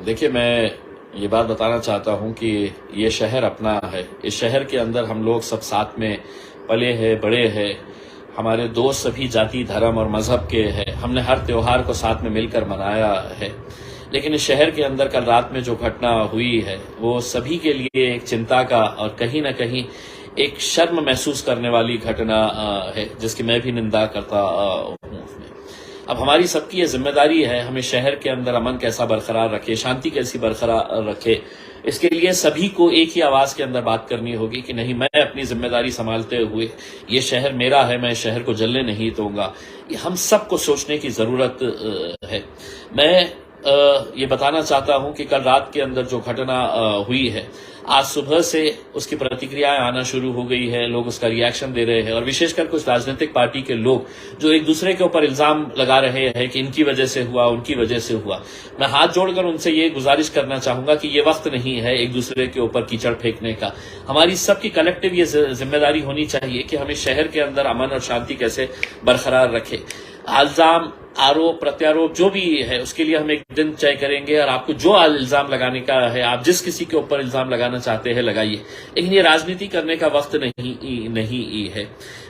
देखिए, मैं ये बात बताना चाहता हूँ कि ये शहर अपना है। इस शहर के अंदर हम लोग सब साथ में पले हैं, बड़े हैं। हमारे दोस्त सभी जाति, धर्म और मजहब के हैं। हमने हर त्योहार को साथ में मिलकर मनाया है। लेकिन इस शहर के अंदर कल रात में जो घटना हुई है वो सभी के लिए एक चिंता का और कहीं न कहीं एक शर्म महसूस करने वाली घटना है, जिसकी मैं भी निंदा करता हूँ। अब हमारी सबकी ये जिम्मेदारी है, हमें शहर के अंदर अमन कैसा बरकरार रखे, शांति कैसी बरकरार रखे। इसके लिए सभी को एक ही आवाज के अंदर बात करनी होगी कि नहीं, मैं अपनी जिम्मेदारी संभालते हुए, ये शहर मेरा है, मैं शहर को जलने नहीं दूंगा। ये हम सबको सोचने की जरूरत है। मैं ये बताना चाहता हूं कि कल रात के अंदर जो घटना हुई है, आज सुबह से उसकी प्रतिक्रियाएं आना शुरू हो गई है। लोग उसका रिएक्शन दे रहे हैं और विशेषकर कुछ राजनीतिक पार्टी के लोग जो एक दूसरे के ऊपर इल्जाम लगा रहे हैं कि इनकी वजह से हुआ, उनकी वजह से हुआ। मैं हाथ जोड़कर उनसे ये गुजारिश करना चाहूंगा कि ये वक्त नहीं है एक दूसरे के ऊपर कीचड़ फेंकने का। हमारी सबकी कलेक्टिव ये जिम्मेदारी होनी चाहिए कि हमें शहर के अंदर अमन और शांति कैसे बरकरार रखे। इल्जाम, आरोप, प्रत्यारोप जो भी है उसके लिए हम एक दिन तय करेंगे और आपको जो इल्जाम लगाने का है, आप जिस किसी के ऊपर इल्जाम लगाना चाहते हैं लगाइए, लेकिन ये राजनीति करने का वक्त नहीं है।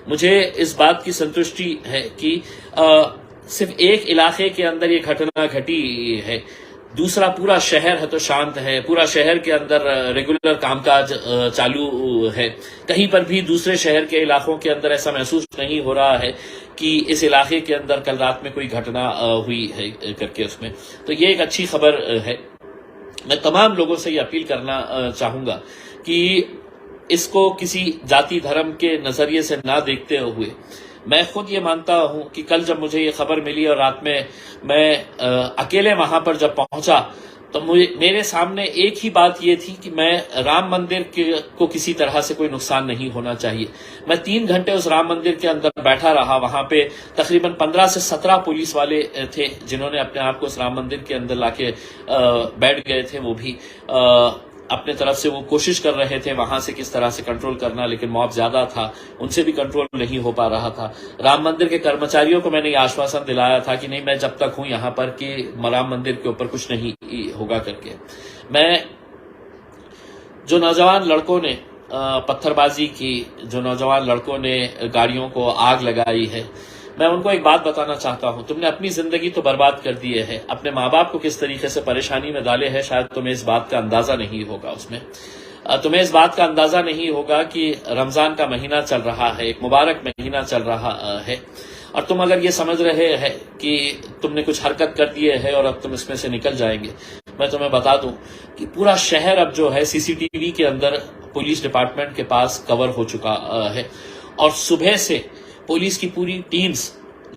मुझे इस बात की संतुष्टि है कि सिर्फ एक इलाके के अंदर ये घटना घटी है, दूसरा पूरा शहर है तो शांत है, पूरा शहर के अंदर रेगुलर कामकाज चालू है। कहीं पर भी दूसरे शहर के इलाकों के अंदर ऐसा महसूस नहीं हो रहा है कि इस इलाके के अंदर कल रात में कोई घटना हुई है करके उसमें, तो ये एक अच्छी खबर है। मैं तमाम लोगों से ये अपील करना चाहूंगा कि इसको किसी जाति धर्म के नजरिए से ना देखते हुए, मैं खुद ये मानता हूं कि कल जब मुझे ये खबर मिली और रात में मैं अकेले वहां पर जब पहुंचा तो मेरे सामने एक ही बात ये थी कि मैं राम मंदिर को किसी तरह से कोई नुकसान नहीं होना चाहिए। मैं 3 घंटे उस राम मंदिर के अंदर बैठा रहा। वहां पे तकरीबन 15 से 17 पुलिस वाले थे जिन्होंने अपने आप को उस राम मंदिर के अंदर लाके बैठ गए थे। वो भी अपने तरफ से वो कोशिश कर रहे थे वहां से किस तरह से कंट्रोल करना, लेकिन मॉब ज्यादा था, उनसे भी कंट्रोल नहीं हो पा रहा था। राम मंदिर के कर्मचारियों को मैंने ये आश्वासन दिलाया था कि नहीं, मैं जब तक हूं यहां पर कि राम मंदिर के ऊपर कुछ नहीं होगा करके। मैं जो नौजवान लड़कों ने पत्थरबाजी की, जो नौजवान लड़कों ने गाड़ियों को आग लगाई है, मैं उनको एक बात बताना चाहता हूं, तुमने अपनी जिंदगी तो बर्बाद कर दी है, अपने माँ बाप को किस तरीके से परेशानी में डाले है, शायद तुम्हें इस बात का अंदाजा नहीं होगा। उसमें तुम्हें इस बात का अंदाजा नहीं होगा कि रमजान का महीना चल रहा है, एक मुबारक महीना चल रहा है, और तुम अगर ये समझ रहे हैं कि तुमने कुछ हरकत कर दी है और अब तुम इसमें से निकल जाएंगे, मैं तुम्हें बता दूं कि पूरा शहर अब जो है सीसीटीवी के अंदर पुलिस डिपार्टमेंट के पास कवर हो चुका है और सुबह से पुलिस की पूरी टीम्स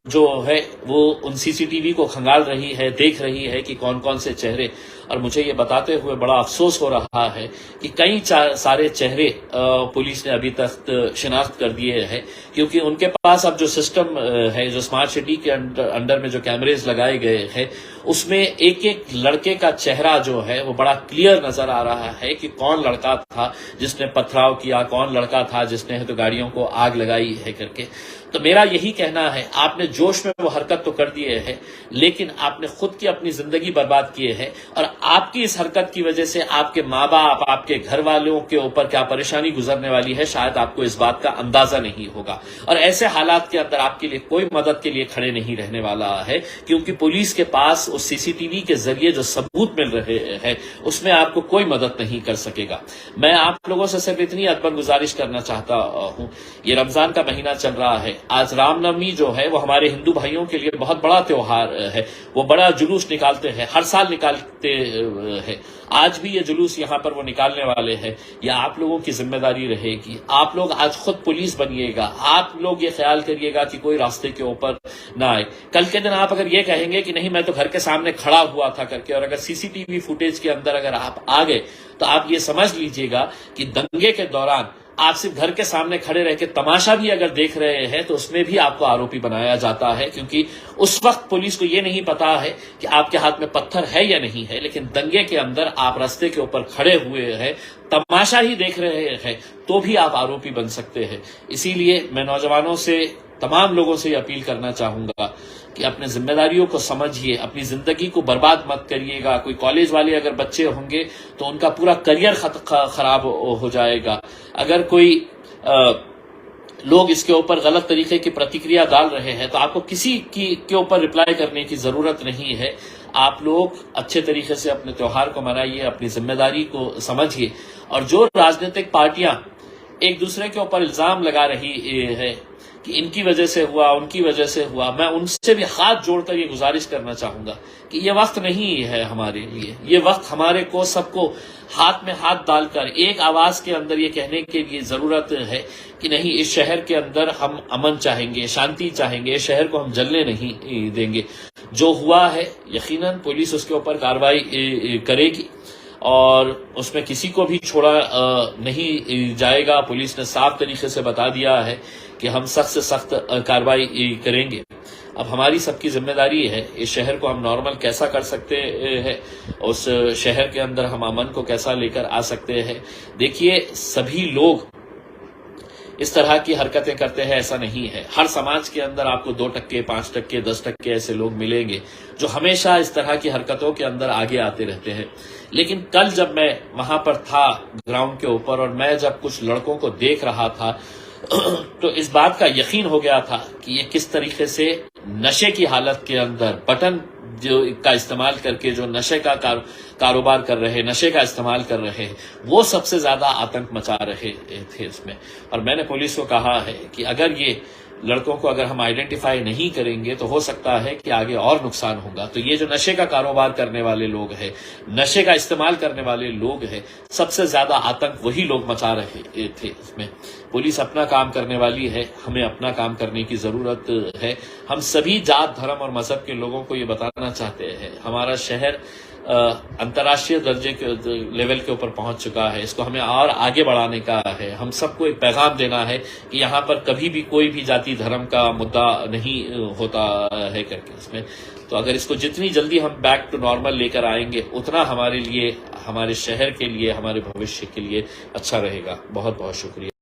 जो है वो उन सीसीटीवी को खंगाल रही है, देख रही है कि कौन कौन से चेहरे। और मुझे ये बताते हुए बड़ा अफसोस हो रहा है कि कई सारे चेहरे पुलिस ने अभी तक शिनाख्त कर दिए हैं, क्योंकि उनके पास अब जो सिस्टम है, जो स्मार्ट सिटी के अंडर में जो कैमरेज लगाए गए हैं, उसमें एक एक लड़के का चेहरा जो है वो बड़ा क्लियर नजर आ रहा है कि कौन लड़का था जिसने पथराव किया, कौन लड़का था जिसने तो गाड़ियों को आग लगाई है करके। तो मेरा यही कहना है, आपने जोश में वो हरकत तो कर दिए है, लेकिन आपने खुद की अपनी जिंदगी बर्बाद किए है और आपकी इस हरकत की वजह से आपके माँ बाप, आपके घर वालों के ऊपर क्या परेशानी गुजरने वाली है, शायद आपको इस बात का अंदाजा नहीं होगा। और ऐसे हालात के अंदर आपके लिए कोई मदद के लिए खड़े नहीं रहने वाला है, क्योंकि पुलिस के पास उस सीसीटीवी के जरिए जो सबूत मिल रहे हैं उसमें आपको कोई मदद नहीं कर सकेगा। मैं आप लोगों से सिर्फ इतनी अदबन गुजारिश करना चाहता हूं, ये रमजान का महीना चल रहा है, आज रामनवमी जो है वो हमारे हिंदू भाइयों के लिए बहुत बड़ा त्योहार है, वो बड़ा जुलूस निकालते हैं, हर साल निकालते हैं। आज भी ये जुलूस यहाँ पर वो निकालने वाले हैं। यह आप लोगों की जिम्मेदारी रहेगी। आप लोग आज खुद पुलिस बनिएगा, आप लोग ये ख्याल करिएगा कि कोई रास्ते के ऊपर ना आए। कल के दिन आप अगर ये कहेंगे कि नहीं, मैं तो घर के सामने खड़ा हुआ था करके, और अगर सीसीटीवी फुटेज के अंदर अगर आप आ गए, तो आप ये समझ लीजिएगा कि दंगे के दौरान आप सिर्फ घर के सामने खड़े रह के तमाशा भी अगर देख रहे हैं तो उसमें भी आपको आरोपी बनाया जाता है, क्योंकि उस वक्त पुलिस को यह नहीं पता है कि आपके हाथ में पत्थर है या नहीं है, लेकिन दंगे के अंदर आप रास्ते के ऊपर खड़े हुए हैं, तमाशा ही देख रहे हैं, तो भी आप आरोपी बन सकते हैं। इसीलिए मैं नौजवानों से तमाम लोगों से ये अपील करना चाहूंगा कि अपने जिम्मेदारियों को समझिए, अपनी जिंदगी को बर्बाद मत करिएगा। कोई कॉलेज वाले अगर बच्चे होंगे तो उनका पूरा करियर खराब हो जाएगा। अगर कोई लोग इसके ऊपर गलत तरीके की प्रतिक्रिया डाल रहे हैं तो आपको किसी के ऊपर रिप्लाई करने की जरूरत नहीं है। आप लोग अच्छे तरीके से अपने त्योहार को मनाइए, अपनी जिम्मेदारी को समझिए। और जो राजनीतिक पार्टियां एक दूसरे के ऊपर इल्जाम लगा रही है कि इनकी वजह से हुआ, उनकी वजह से हुआ, मैं उनसे भी हाथ जोड़कर ये गुजारिश करना चाहूंगा कि ये वक्त नहीं है हमारे लिए। ये वक्त हमारे को सबको हाथ में हाथ डालकर एक आवाज के अंदर ये कहने के लिए जरूरत है कि नहीं, इस शहर के अंदर हम अमन चाहेंगे, शांति चाहेंगे, इस शहर को हम जलने नहीं देंगे। जो हुआ है यकीनन पुलिस उसके ऊपर कार्रवाई करेगी और उसमें किसी को भी छोड़ा नहीं जाएगा। पुलिस ने साफ तरीके से बता दिया है कि हम सख्त से सख्त कार्रवाई करेंगे। अब हमारी सबकी जिम्मेदारी है इस शहर को हम नॉर्मल कैसा कर सकते हैं, उस शहर के अंदर हम अमन को कैसा लेकर आ सकते हैं। देखिए, सभी लोग इस तरह की हरकतें करते हैं ऐसा नहीं है। हर समाज के अंदर आपको 2%, 5%, 10% ऐसे लोग मिलेंगे जो हमेशा इस तरह की हरकतों के अंदर आगे आते रहते हैं। लेकिन कल जब मैं वहां पर था ग्राउंड के ऊपर और मैं जब कुछ लड़कों को देख रहा था तो इस बात का यकीन हो गया था कि ये किस तरीके से नशे की हालत के अंदर बटन जो का इस्तेमाल करके जो नशे का कारोबार कर रहे, नशे का इस्तेमाल कर रहे, वो सबसे ज्यादा आतंक मचा रहे थे इसमें। और मैंने पुलिस को कहा है कि अगर ये लड़कों को अगर हम आइडेंटिफाई नहीं करेंगे तो हो सकता है कि आगे और नुकसान होगा। तो ये जो नशे का कारोबार करने वाले लोग हैं, नशे का इस्तेमाल करने वाले लोग हैं, सबसे ज्यादा आतंक वही लोग मचा रहे थे इसमें। पुलिस अपना काम करने वाली है, हमें अपना काम करने की जरूरत है। हम सभी जात, धर्म और मजहब के लोगों को ये बताना चाहते हैं हमारा शहर अंतर्राष्ट्रीय दर्जे के लेवल के ऊपर पहुंच चुका है, इसको हमें और आगे बढ़ाने का है। हम सबको एक पैगाम देना है कि यहाँ पर कभी भी कोई भी जाति धर्म का मुद्दा नहीं होता है करके इसमें। तो अगर इसको जितनी जल्दी हम बैक टू नॉर्मल लेकर आएंगे उतना हमारे लिए, हमारे शहर के लिए, हमारे भविष्य के लिए अच्छा रहेगा। बहुत बहुत शुक्रिया।